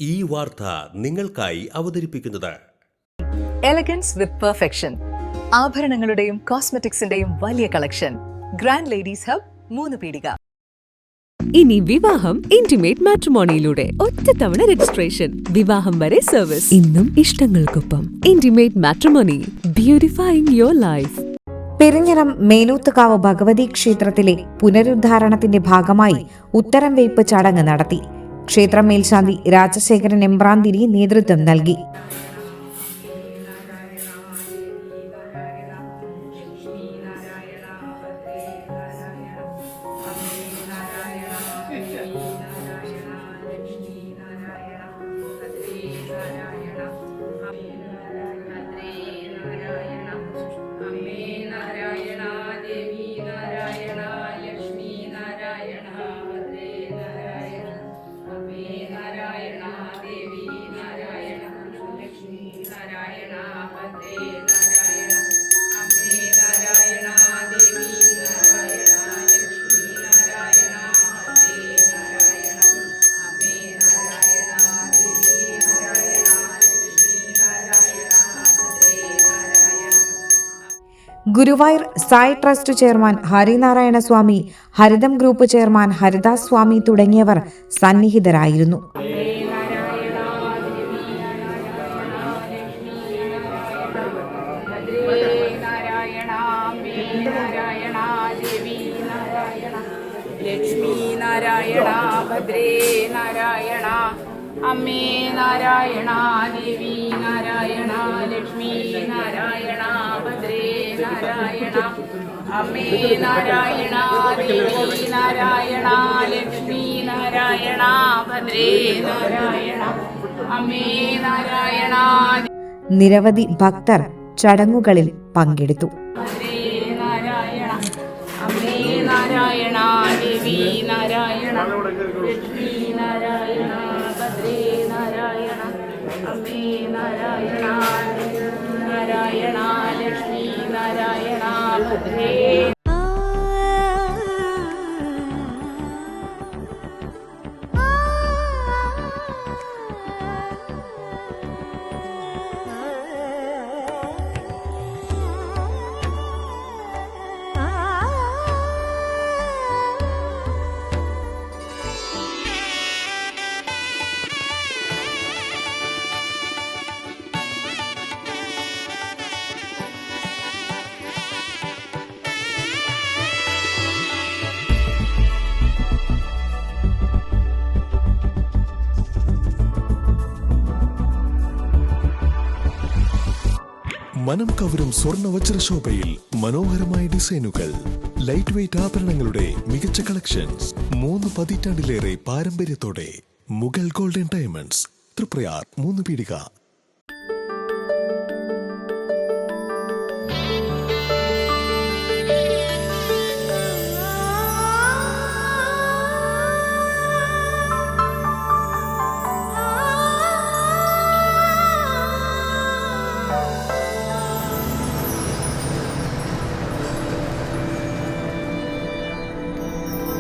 ഈ വാർത്ത നിങ്ങൾക്കായി അവതരിപ്പിക്കുന്നത് എലഗൻസ് വിത്ത് പെർഫെക്ഷൻ, ആഭരണങ്ങളുടെയും കോസ്മെറ്റിക്സിന്റെയും വലിയ കളക്ഷൻ. ഗ്രാൻഡ് ലേഡീസ് ഹബ്, 3 പീടിക. ഇനി വിവാഹം ഇന്റിമേറ്റ് മാട്രിമോണിയിലൂടെ ഒറ്റത്തവണ രജിസ്ട്രേഷൻ, വിവാഹം വരെ സർവീസ്. ഇന്നും ഇഷ്ടങ്ങൾക്കൊപ്പം intimate matrimony, beautifying your life. Perinjanam Menoothukavu Bhagavathi ക്ഷേത്രത്തിലെ പുനരുദ്ധാരണത്തിന്റെ ഭാഗമായി ഉത്തരം വെയ്പ് ചടങ്ങ് നടത്തി. ക്ഷേത്രം മേൽശാന്തി രാജശേഖരൻ എമ്പ്രാന്തിരി നേതൃത്വം നൽകി. ഗുരുവായൂർ സായി ട്രസ്റ്റ് ചെയർമാൻ ഹരിനാരായണ സ്വാമി, ഹരിതം ഗ്രൂപ്പ് ചെയർമാൻ ഹരിദാസ് സ്വാമി തുടങ്ങിയവർ സന്നിഹിതരായിരുന്നു. ലക്ഷ്മീ നാരായണ ഭദ്രേ നാരായണ അമ്മേ നാരായണ ദേവി നാരായണ ലക്ഷ്മീ നാരായണ ഭദ്രേ നാരായണ അമ്മേ നാരായണ ദേവി നാരായണ ലക്ഷ്മീ നാരായണ ഭദ്രേ നാരായണ അമ്മേ നാരായണ. നിരവധി ഭക്തർ ചടങ്ങുകളിൽ പങ്കെടുത്തു. നാരായണ ദേവി നാരായണ ലക്ഷ്മീ നാരായണ ഭദ്രേ നാരായണ അമ്മേ നാരായണ നാരായണ ലക്ഷ്മീ നാരായണ ഭദ്രേ. മനം കവരും സ്വർണ്ണ വജ്രശോഭയിൽ മനോഹരമായ ഡിസൈനുകൾ, ലൈറ്റ് വെയ്റ്റ് ആഭരണങ്ങളുടെ മികച്ച കളക്ഷൻസ്, 3 പതിറ്റാണ്ടിലേറെ പാരമ്പര്യത്തോടെ മുഗൾ ഗോൾഡൻ ഡയമണ്ട്സ്, തൃപ്രയാർ 3 പീടിക.